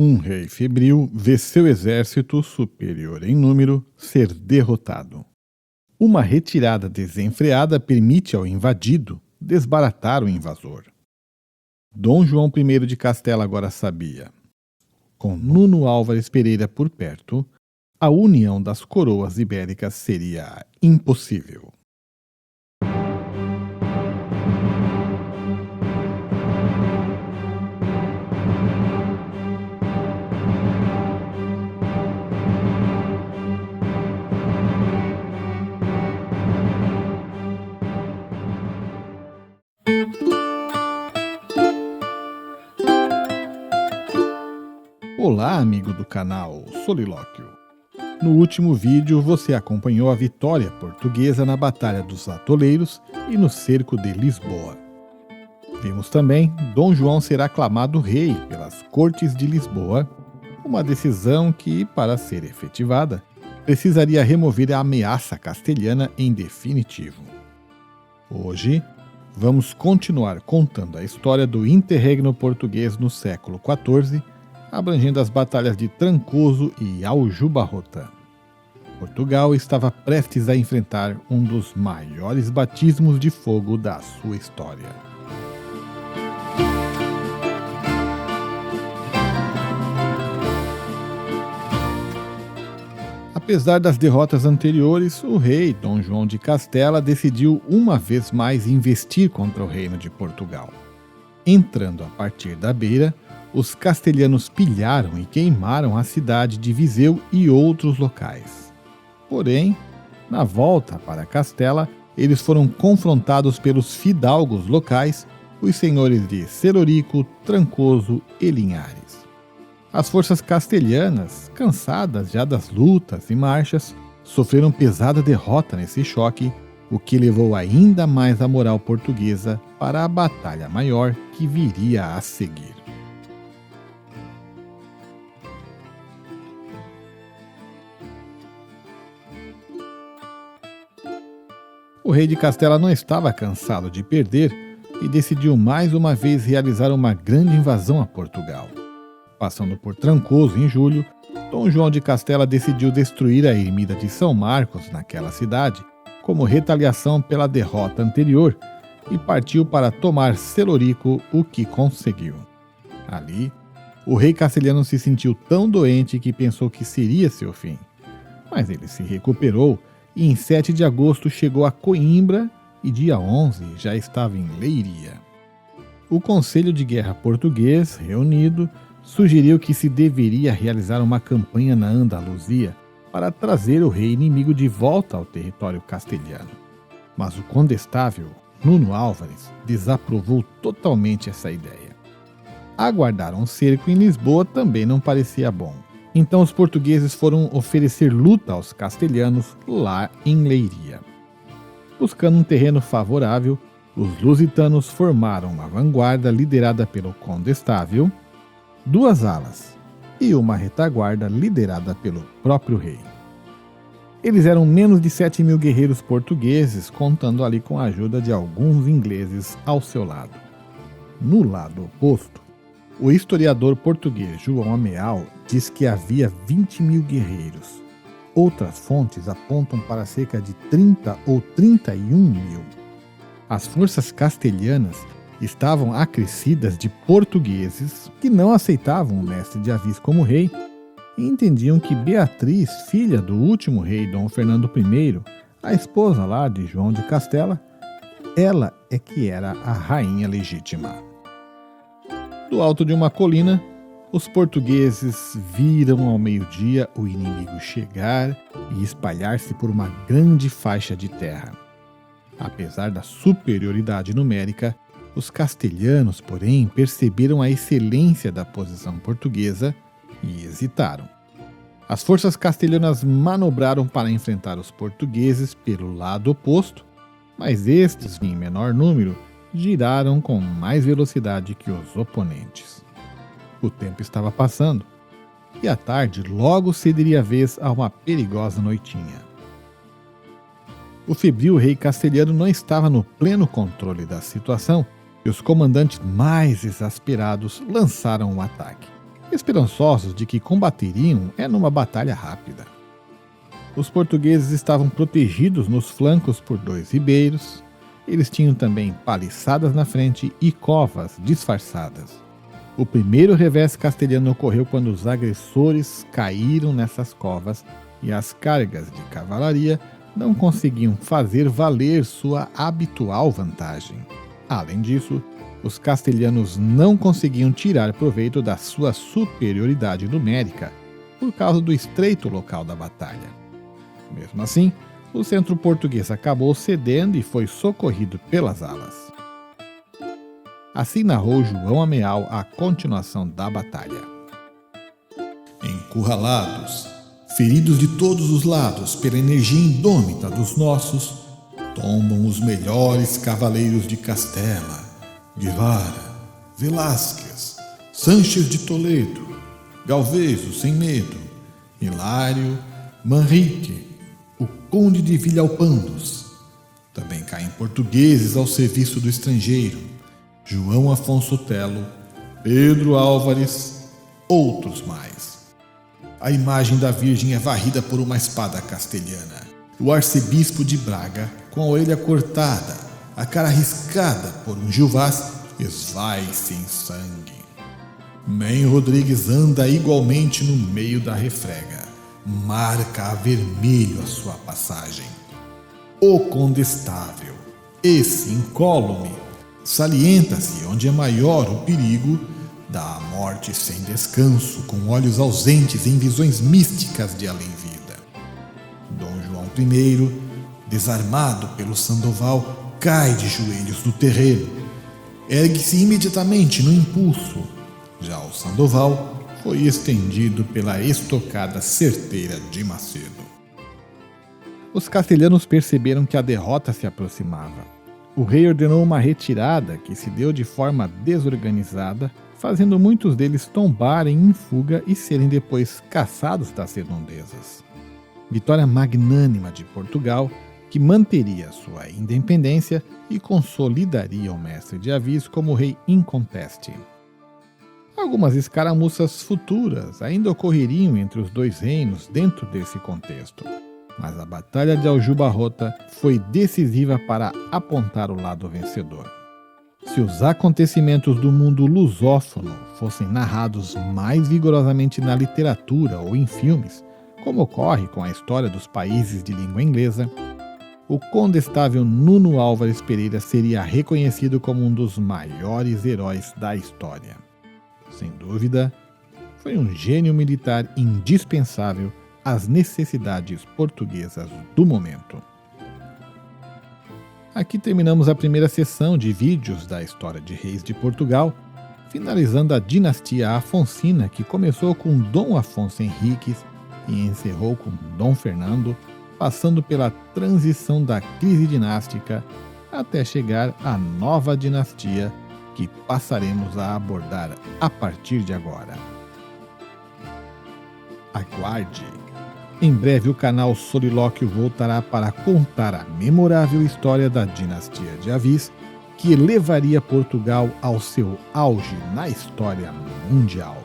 Um rei febril vê seu exército, superior em número, ser derrotado. Uma retirada desenfreada permite ao invadido desbaratar o invasor. Dom João I de Castela agora sabia. Com Nuno Álvares Pereira por perto, a união das coroas ibéricas seria impossível. Olá, amigo do canal Solilóquio. No último vídeo você acompanhou a vitória portuguesa na Batalha dos Atoleiros e no cerco de Lisboa. Vimos também Dom João ser aclamado rei pelas Cortes de Lisboa, uma decisão que, para ser efetivada, precisaria remover a ameaça castelhana em definitivo. Hoje, vamos continuar contando a história do interregno português no século XIV, abrangendo as batalhas de Trancoso e Aljubarrota. Portugal estava prestes a enfrentar um dos maiores batismos de fogo da sua história. Apesar das derrotas anteriores, o rei Dom João de Castela decidiu uma vez mais investir contra o reino de Portugal. Entrando a partir da beira, os castelhanos pilharam e queimaram a cidade de Viseu e outros locais. Porém, na volta para Castela, eles foram confrontados pelos fidalgos locais, os senhores de Celorico, Trancoso e Linhares. As forças castelhanas, cansadas já das lutas e marchas, sofreram pesada derrota nesse choque, o que levou ainda mais a moral portuguesa para a batalha maior que viria a seguir. O rei de Castela não estava cansado de perder e decidiu mais uma vez realizar uma grande invasão a Portugal. Passando por Trancoso em julho, Dom João de Castela decidiu destruir a ermida de São Marcos naquela cidade, como retaliação pela derrota anterior, e partiu para tomar Celorico, o que conseguiu. Ali, o rei castelhano se sentiu tão doente que pensou que seria seu fim. Mas ele se recuperou e em 7 de agosto chegou a Coimbra e dia 11 já estava em Leiria. O Conselho de Guerra português, reunido, sugeriu que se deveria realizar uma campanha na Andaluzia para trazer o rei inimigo de volta ao território castelhano. Mas o condestável Nuno Álvares desaprovou totalmente essa ideia. Aguardar um cerco em Lisboa também não parecia bom. Então os portugueses foram oferecer luta aos castelhanos lá em Leiria. Buscando um terreno favorável, os lusitanos formaram uma vanguarda liderada pelo condestável, 2 alas e uma retaguarda liderada pelo próprio rei. Eles eram menos de 7.000 guerreiros portugueses, contando ali com a ajuda de alguns ingleses ao seu lado. No lado oposto, o historiador português João Ameal diz que havia 20.000 guerreiros. Outras fontes apontam para cerca de 30 ou 31.000. As forças castelhanas estavam acrescidas de portugueses que não aceitavam o mestre de Avis como rei e entendiam que Beatriz, filha do último rei Dom Fernando I, a esposa lá de João de Castela, ela é que era a rainha legítima. Do alto de uma colina, os portugueses viram ao meio-dia o inimigo chegar e espalhar-se por uma grande faixa de terra. Apesar da superioridade numérica, os castelhanos, porém, perceberam a excelência da posição portuguesa e hesitaram. As forças castelhanas manobraram para enfrentar os portugueses pelo lado oposto, mas estes, em menor número, giraram com mais velocidade que os oponentes. O tempo estava passando, e à tarde logo cederia vez a uma perigosa noitinha. O febril rei castelhano não estava no pleno controle da situação, e os comandantes mais exasperados lançaram um ataque. esperançosos de que combateriam numa batalha rápida. Os portugueses estavam protegidos nos flancos por 2 ribeiros. Eles tinham também paliçadas na frente e covas disfarçadas. O primeiro revés castelhano ocorreu quando os agressores caíram nessas covas e as cargas de cavalaria não conseguiam fazer valer sua habitual vantagem. Além disso, os castelhanos não conseguiam tirar proveito da sua superioridade numérica por causa do estreito local da batalha. Mesmo assim, o centro português acabou cedendo e foi socorrido pelas alas. Assim narrou João Ameal a continuação da batalha. Encurralados, feridos de todos os lados pela energia indômita dos nossos, tombam os melhores cavaleiros de Castela, Guevara, Velázquez, Sanches de Toledo, Galvezo sem medo, Hilário, Manrique, o conde de Villalpandos. Também caem portugueses ao serviço do estrangeiro, João Afonso Telo, Pedro Álvares, outros mais. A imagem da Virgem é varrida por uma espada castelhana. O arcebispo de Braga, com a orelha cortada, a cara riscada por um gilvaz, esvai-se em sangue. Men Rodrigues anda igualmente no meio da refrega, marca a vermelho a sua passagem. O condestável, esse incólume, salienta-se onde é maior o perigo da morte sem descanso, com olhos ausentes em visões místicas de além-vida. Dom João I, desarmado pelo Sandoval, cai de joelhos no terreno. Ergue-se imediatamente no impulso. Já o Sandoval foi estendido pela estocada certeira de Macedo. Os castelhanos perceberam que a derrota se aproximava. O rei ordenou uma retirada que se deu de forma desorganizada, fazendo muitos deles tombarem em fuga e serem depois caçados das redondezas. Vitória magnânima de Portugal, que manteria sua independência e consolidaria o mestre de Avis como rei inconteste. Algumas escaramuças futuras ainda ocorreriam entre os 2 reinos dentro desse contexto, mas a Batalha de Aljubarrota foi decisiva para apontar o lado vencedor. Se os acontecimentos do mundo lusófono fossem narrados mais vigorosamente na literatura ou em filmes, como ocorre com a história dos países de língua inglesa, o condestável Nuno Álvares Pereira seria reconhecido como um dos maiores heróis da história. Sem dúvida, foi um gênio militar indispensável às necessidades portuguesas do momento. Aqui terminamos a primeira sessão de vídeos da história de reis de Portugal, finalizando a dinastia Afonsina, que começou com Dom Afonso Henriques e encerrou com Dom Fernando, passando pela transição da crise dinástica até chegar à nova dinastia que passaremos a abordar a partir de agora. Aguarde! Em breve o canal Solilóquio voltará para contar a memorável história da dinastia de Avis, que levaria Portugal ao seu auge na história mundial.